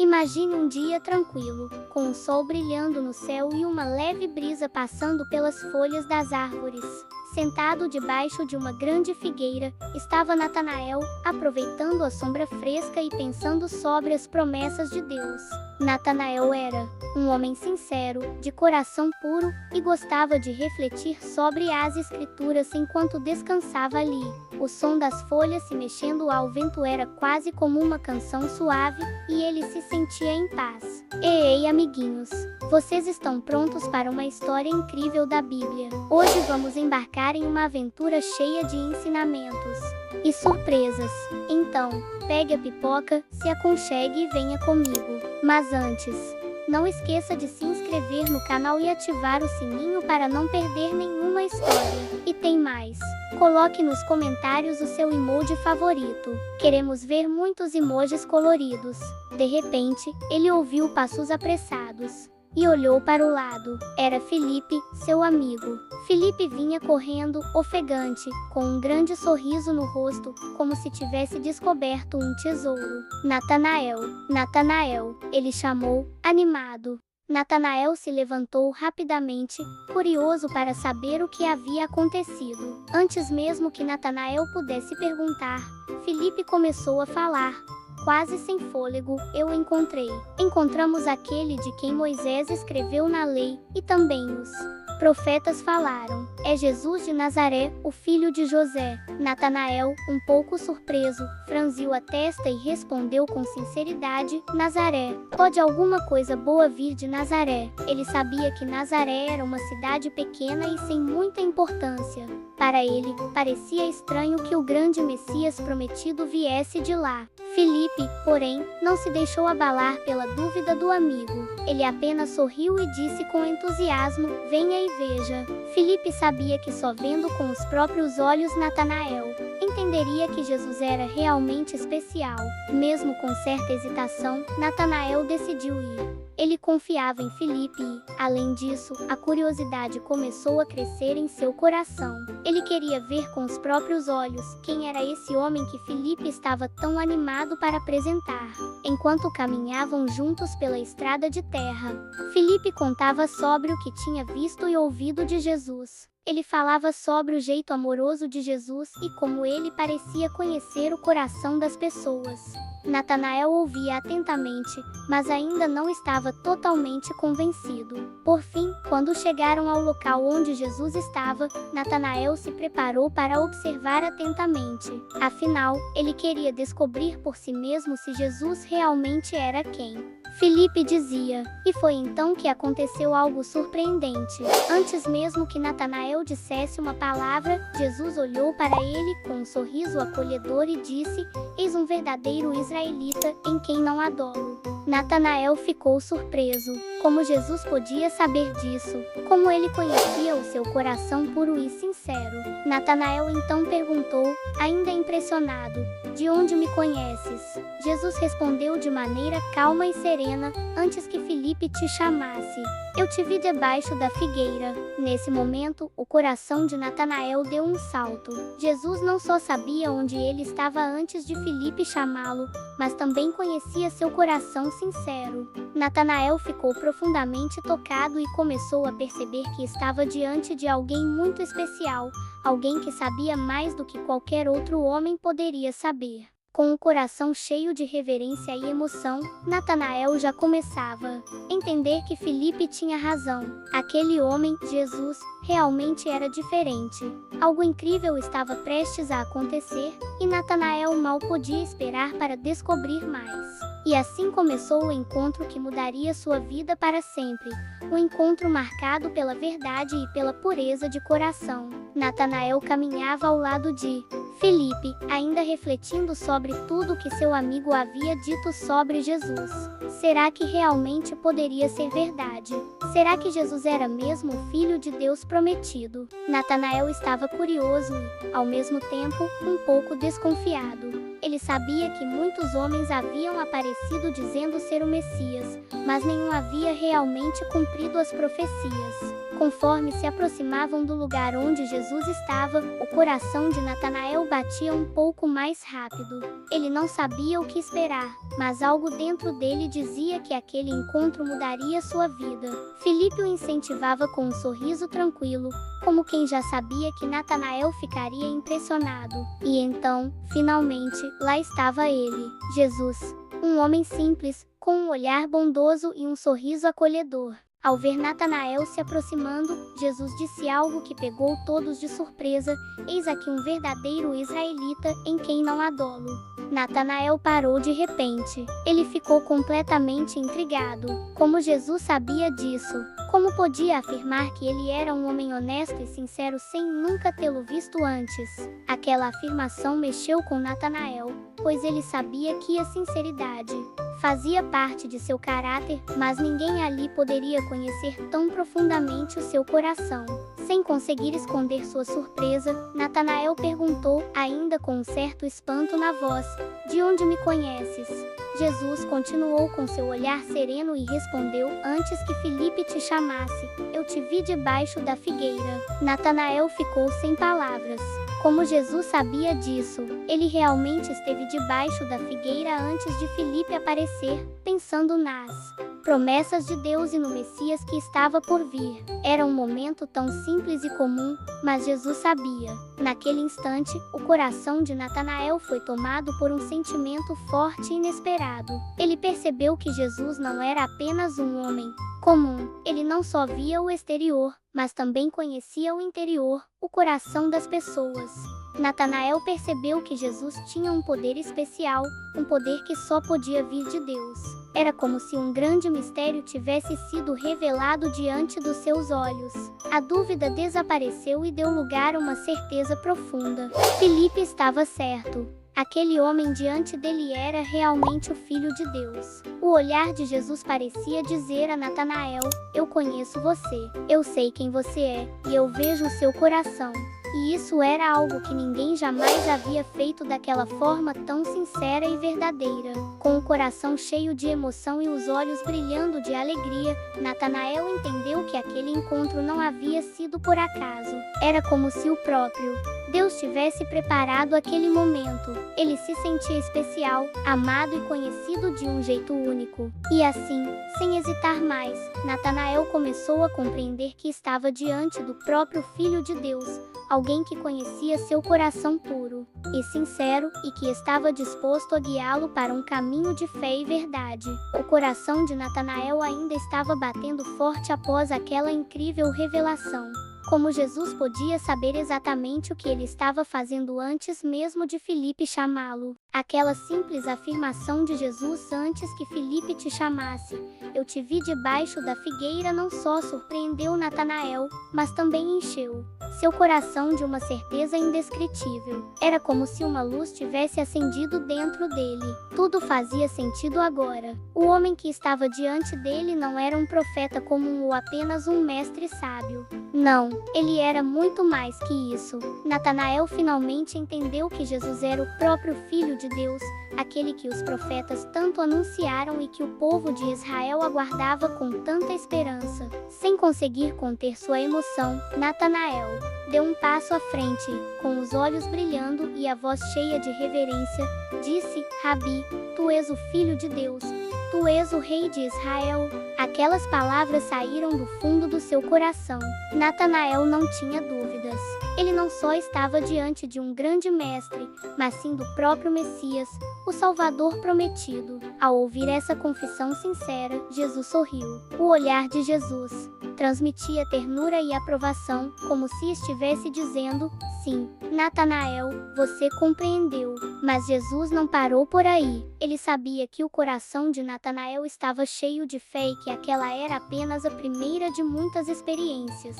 Imagine um dia tranquilo, com o sol brilhando no céu e uma leve brisa passando pelas folhas das árvores. Sentado debaixo de uma grande figueira, estava Natanael, aproveitando a sombra fresca e pensando sobre as promessas de Deus. Natanael era um homem sincero, de coração puro, e gostava de refletir sobre as Escrituras enquanto descansava ali. O som das folhas se mexendo ao vento era quase como uma canção suave, e ele se sentia em paz. Ei, amiguinhos! Vocês estão prontos para uma história incrível da Bíblia? Hoje vamos embarcar em uma aventura cheia de ensinamentos e surpresas. Então, pegue a pipoca, se aconchegue e venha comigo. Mas antes, não esqueça de se inscrever no canal e ativar o sininho para não perder nenhuma história. E tem mais! Coloque nos comentários o seu emoji favorito. Queremos ver muitos emojis coloridos. De repente, ele ouviu passos apressados e olhou para o lado. Era Felipe, seu amigo. Felipe vinha correndo, ofegante, com um grande sorriso no rosto, como se tivesse descoberto um tesouro. Natanael, Natanael, ele chamou, animado. Natanael se levantou rapidamente, curioso para saber o que havia acontecido. Antes mesmo que Natanael pudesse perguntar, Felipe começou a falar. Quase sem fôlego, eu encontrei. Encontramos aquele de quem Moisés escreveu na lei, e também os profetas falaram. É Jesus de Nazaré, o filho de José. Natanael, um pouco surpreso, franziu a testa e respondeu com sinceridade, Nazaré. Pode alguma coisa boa vir de Nazaré? Ele sabia que Nazaré era uma cidade pequena e sem muita importância. Para ele, parecia estranho que o grande Messias prometido viesse de lá. Felipe, porém, não se deixou abalar pela dúvida do amigo. Ele apenas sorriu e disse com entusiasmo, venha e veja. Felipe sabia que só vendo com os próprios olhos Natanael entenderia que Jesus era realmente especial. Mesmo com certa hesitação, Natanael decidiu ir. Ele confiava em Felipe e, além disso, a curiosidade começou a crescer em seu coração. Ele queria ver com os próprios olhos quem era esse homem que Felipe estava tão animado para apresentar. Enquanto caminhavam juntos pela estrada de terra, Felipe contava sobre o que tinha visto e ouvido de Jesus. Ele falava sobre o jeito amoroso de Jesus e como ele parecia conhecer o coração das pessoas. Natanael ouvia atentamente, mas ainda não estava totalmente convencido. Por fim, quando chegaram ao local onde Jesus estava, Natanael se preparou para observar atentamente. Afinal, ele queria descobrir por si mesmo se Jesus realmente era quem Felipe dizia. E foi então que aconteceu algo surpreendente. Antes mesmo que Natanael dissesse uma palavra, Jesus olhou para ele com um sorriso acolhedor e disse, eis um verdadeiro israelita, em quem não há dolo. Natanael ficou surpreso. Como Jesus podia saber disso? Como ele conhecia o seu coração puro e sincero? Natanael então perguntou, ainda impressionado, de onde me conheces? Jesus respondeu de maneira calma e serena, antes que Felipe te chamasse. Eu te vi debaixo da figueira. Nesse momento, o coração de Natanael deu um salto. Jesus não só sabia onde ele estava antes de Felipe chamá-lo, mas também conhecia seu coração sincero. Natanael ficou profundamente tocado e começou a perceber que estava diante de alguém muito especial, alguém que sabia mais do que qualquer outro homem poderia saber. Com o coração cheio de reverência e emoção, Natanael já começava a entender que Felipe tinha razão. Aquele homem, Jesus, realmente era diferente. Algo incrível estava prestes a acontecer, e Natanael mal podia esperar para descobrir mais. E assim começou o encontro que mudaria sua vida para sempre. Um encontro marcado pela verdade e pela pureza de coração. Natanael caminhava ao lado de Felipe, ainda refletindo sobre tudo que seu amigo havia dito sobre Jesus. Será que realmente poderia ser verdade? Será que Jesus era mesmo o Filho de Deus prometido? Natanael estava curioso e, ao mesmo tempo, um pouco desconfiado. Ele sabia que muitos homens haviam aparecido dizendo ser o Messias, mas nenhum havia realmente cumprido as profecias. Conforme se aproximavam do lugar onde Jesus estava, o coração de Natanael batia um pouco mais rápido. Ele não sabia o que esperar, mas algo dentro dele dizia que aquele encontro mudaria sua vida. Filipe o incentivava com um sorriso tranquilo, como quem já sabia que Natanael ficaria impressionado. E então, finalmente, lá estava ele, Jesus. Um homem simples, com um olhar bondoso e um sorriso acolhedor. Ao ver Natanael se aproximando, Jesus disse algo que pegou todos de surpresa: eis aqui um verdadeiro israelita, em quem não há dolo. Natanael parou de repente. Ele ficou completamente intrigado. Como Jesus sabia disso? Como podia afirmar que ele era um homem honesto e sincero sem nunca tê-lo visto antes? Aquela afirmação mexeu com Natanael, pois ele sabia que a sinceridade fazia parte de seu caráter, mas ninguém ali poderia conhecer tão profundamente o seu coração. Sem conseguir esconder sua surpresa, Natanael perguntou, ainda com um certo espanto na voz: de onde me conheces? Jesus continuou com seu olhar sereno e respondeu: antes que Filipe te chamasse, eu te vi debaixo da figueira. Natanael ficou sem palavras. Como Jesus sabia disso? Ele realmente esteve debaixo da figueira antes de Filipe aparecer, pensando nas promessas de Deus e no Messias que estava por vir. Era um momento tão simples e comum, mas Jesus sabia. Naquele instante, o coração de Natanael foi tomado por um sentimento forte e inesperado. Ele percebeu que Jesus não era apenas um homem comum. Ele não só via o exterior, mas também conhecia o interior, o coração das pessoas. Natanael percebeu que Jesus tinha um poder especial, um poder que só podia vir de Deus. Era como se um grande mistério tivesse sido revelado diante dos seus olhos. A dúvida desapareceu e deu lugar a uma certeza profunda. Filipe estava certo. Aquele homem diante dele era realmente o Filho de Deus. O olhar de Jesus parecia dizer a Natanael: eu conheço você, eu sei quem você é, e eu vejo o seu coração. E isso era algo que ninguém jamais havia feito daquela forma tão sincera e verdadeira. Com o coração cheio de emoção e os olhos brilhando de alegria, Natanael entendeu que aquele encontro não havia sido por acaso. Era como se o próprio Deus tivesse preparado aquele momento. Ele se sentia especial, amado e conhecido de um jeito único. E assim, sem hesitar mais, Natanael começou a compreender que estava diante do próprio Filho de Deus, alguém que conhecia seu coração puro e sincero e que estava disposto a guiá-lo para um caminho de fé e verdade. O coração de Natanael ainda estava batendo forte após aquela incrível revelação. Como Jesus podia saber exatamente o que ele estava fazendo antes mesmo de Filipe chamá-lo? Aquela simples afirmação de Jesus antes que Filipe te chamasse: eu te vi debaixo da figueira, não só surpreendeu Natanael, mas também encheu seu coração de uma certeza indescritível. Era como se uma luz tivesse acendido dentro dele. Tudo fazia sentido agora. O homem que estava diante dele não era um profeta comum ou apenas um mestre sábio. Não, ele era muito mais que isso. Natanael finalmente entendeu que Jesus era o próprio Filho de Deus, aquele que os profetas tanto anunciaram e que o povo de Israel aguardava com tanta esperança. Sem conseguir conter sua emoção, Natanael deu um passo à frente, com os olhos brilhando e a voz cheia de reverência, disse: Rabi, tu és o Filho de Deus, tu és o Rei de Israel. Aquelas palavras saíram do fundo do seu coração. Natanael não tinha dúvidas. Ele não só estava diante de um grande mestre, mas sim do próprio Messias, o Salvador prometido. Ao ouvir essa confissão sincera, Jesus sorriu. O olhar de Jesus transmitia ternura e aprovação, como se estivesse dizendo: sim, Natanael, você compreendeu. Mas Jesus não parou por aí. Ele sabia que o coração de Natanael estava cheio de fé e que aquela era apenas a primeira de muitas experiências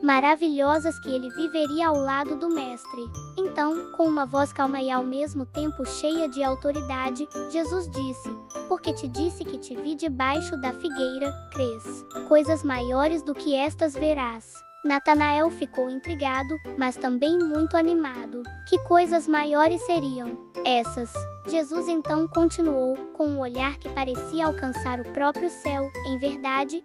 maravilhosas que ele viveria ao lado do Mestre. Então, com uma voz calma e ao mesmo tempo cheia de autoridade, Jesus disse: porque te disse que te vi debaixo da figueira, crês? Coisas maiores do que estas verás. Natanael ficou intrigado, mas também muito animado. Que coisas maiores seriam essas? Jesus então continuou, com um olhar que parecia alcançar o próprio céu: em verdade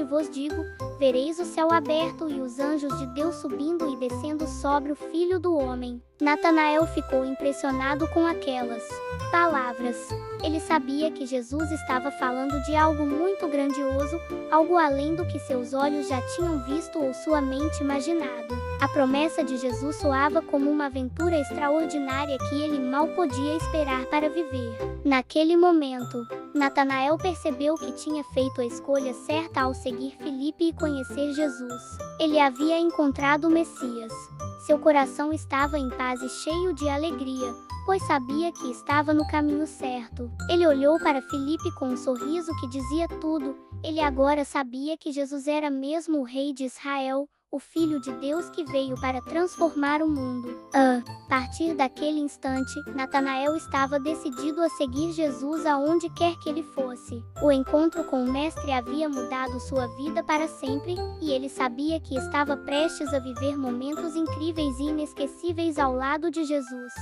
vos digo, vereis o céu aberto e os anjos de Deus subindo e descendo sobre o Filho do Homem. Natanael ficou impressionado com aquelas palavras. Ele sabia que Jesus estava falando de algo muito grandioso, algo além do que seus olhos já tinham visto ou sua mente imaginado. A promessa de Jesus soava como uma aventura extraordinária que ele mal podia esperar para viver. Naquele momento, Natanael percebeu que tinha feito a escolha certa ao seguir Filipe e conhecer Jesus. Ele havia encontrado o Messias. Seu coração estava em paz e cheio de alegria, pois sabia que estava no caminho certo. Ele olhou para Filipe com um sorriso que dizia tudo. Ele agora sabia que Jesus era mesmo o Rei de Israel, o Filho de Deus que veio para transformar o mundo. A partir daquele instante, Natanael estava decidido a seguir Jesus aonde quer que ele fosse. O encontro com o Mestre havia mudado sua vida para sempre, e ele sabia que estava prestes a viver momentos incríveis e inesquecíveis ao lado de Jesus.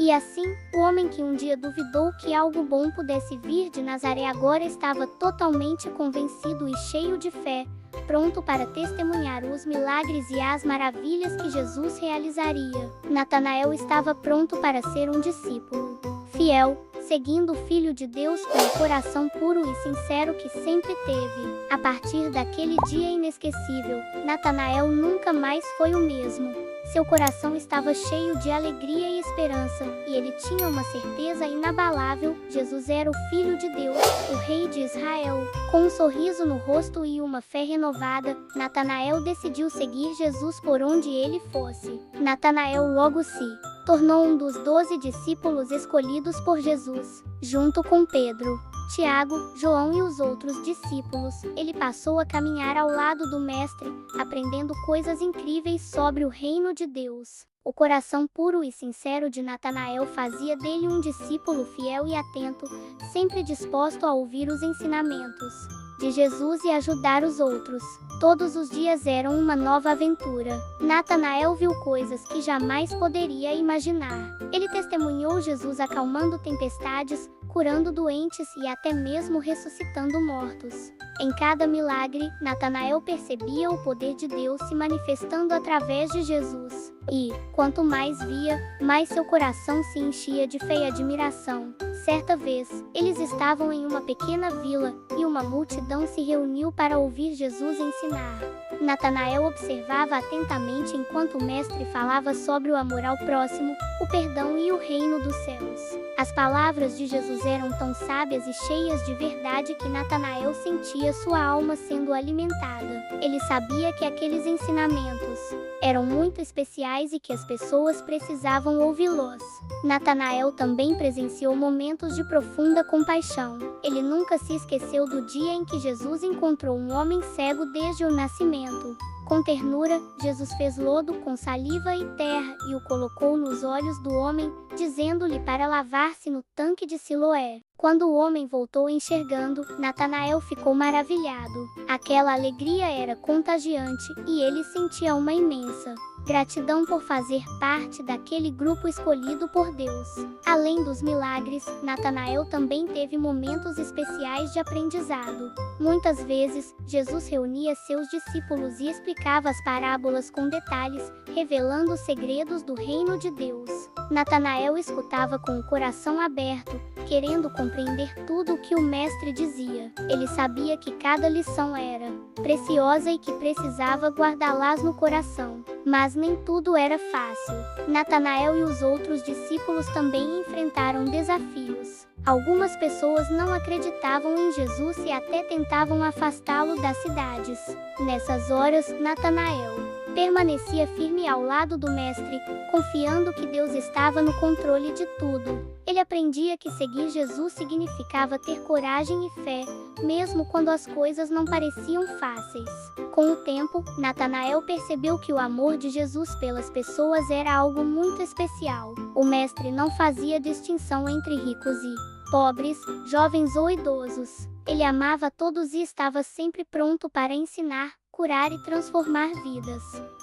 E assim, o homem que um dia duvidou que algo bom pudesse vir de Nazaré agora estava totalmente convencido e cheio de fé, pronto para testemunhar os milagres e as maravilhas que Jesus realizaria. Natanael estava pronto para ser um discípulo fiel, seguindo o Filho de Deus com o coração puro e sincero que sempre teve. A partir daquele dia inesquecível, Natanael nunca mais foi o mesmo. Seu coração estava cheio de alegria e esperança, e ele tinha uma certeza inabalável: Jesus era o Filho de Deus, o Rei de Israel. Com um sorriso no rosto e uma fé renovada, Natanael decidiu seguir Jesus por onde ele fosse. Natanael logo se tornou um dos 12 discípulos escolhidos por Jesus. Junto com Pedro, Tiago, João e os outros discípulos, ele passou a caminhar ao lado do Mestre, aprendendo coisas incríveis sobre o reino de Deus. O coração puro e sincero de Natanael fazia dele um discípulo fiel e atento, sempre disposto a ouvir os ensinamentos de Jesus e ajudar os outros. Todos os dias eram uma nova aventura. Natanael viu coisas que jamais poderia imaginar. Ele testemunhou Jesus acalmando tempestades, curando doentes e até mesmo ressuscitando mortos. Em cada milagre, Natanael percebia o poder de Deus se manifestando através de Jesus. E, quanto mais via, mais seu coração se enchia de fé e admiração. Certa vez, eles estavam em uma pequena vila, e uma multidão se reuniu para ouvir Jesus ensinar. Natanael observava atentamente enquanto o mestre falava sobre o amor ao próximo, o perdão e o reino dos céus. As palavras de Jesus eram tão sábias e cheias de verdade que Natanael sentia sua alma sendo alimentada. Ele sabia que aqueles ensinamentos eram muito especiais e que as pessoas precisavam ouvi-los. Natanael também presenciou momentos de profunda compaixão. Ele nunca se esqueceu do dia em que Jesus encontrou um homem cego desde o nascimento. Com ternura, Jesus fez lodo com saliva e terra e o colocou nos olhos do homem, dizendo-lhe para lavar-se no tanque de Siloé. Quando o homem voltou enxergando, Natanael ficou maravilhado. Aquela alegria era contagiante, e ele sentia uma imensa gratidão por fazer parte daquele grupo escolhido por Deus. Além dos milagres, Natanael também teve momentos especiais de aprendizado. Muitas vezes, Jesus reunia seus discípulos e explicava as parábolas com detalhes, revelando os segredos do reino de Deus. Natanael escutava com o coração aberto, querendo compreender tudo o que o mestre dizia. Ele sabia que cada lição era preciosa e que precisava guardá-las no coração. Mas nem tudo era fácil. Natanael e os outros discípulos também enfrentaram desafios. Algumas pessoas não acreditavam em Jesus e até tentavam afastá-lo das cidades. Nessas horas, Natanael permanecia firme ao lado do mestre, confiando que Deus estava no controle de tudo. Ele aprendia que seguir Jesus significava ter coragem e fé, mesmo quando as coisas não pareciam fáceis. Com o tempo, Natanael percebeu que o amor de Jesus pelas pessoas era algo muito especial. O mestre não fazia distinção entre ricos e pobres, jovens ou idosos. Ele amava todos e estava sempre pronto para ensinar, curar e transformar vidas.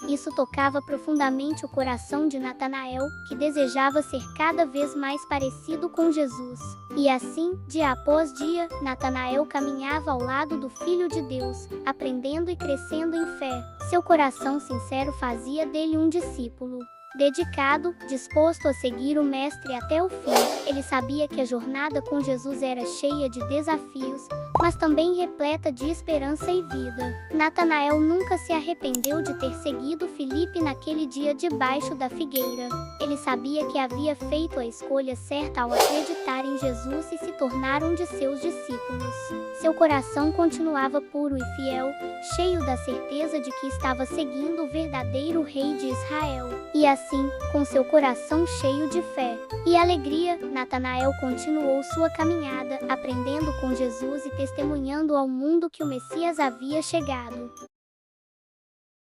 Isso tocava profundamente o coração de Natanael, que desejava ser cada vez mais parecido com Jesus. E assim, dia após dia, Natanael caminhava ao lado do Filho de Deus, aprendendo e crescendo em fé. Seu coração sincero fazia dele um discípulo dedicado, disposto a seguir o Mestre até o fim. Ele sabia que a jornada com Jesus era cheia de desafios, mas também repleta de esperança e vida. Natanael nunca se arrependeu de ter seguido Filipe naquele dia debaixo da figueira. Ele sabia que havia feito a escolha certa ao acreditar em Jesus e se tornar um de seus discípulos. Seu coração continuava puro e fiel, cheio da certeza de que estava seguindo o verdadeiro Rei de Israel. E assim, com seu coração cheio de fé e alegria, Natanael continuou sua caminhada, aprendendo com Jesus e testemunhando ao mundo que o Messias havia chegado.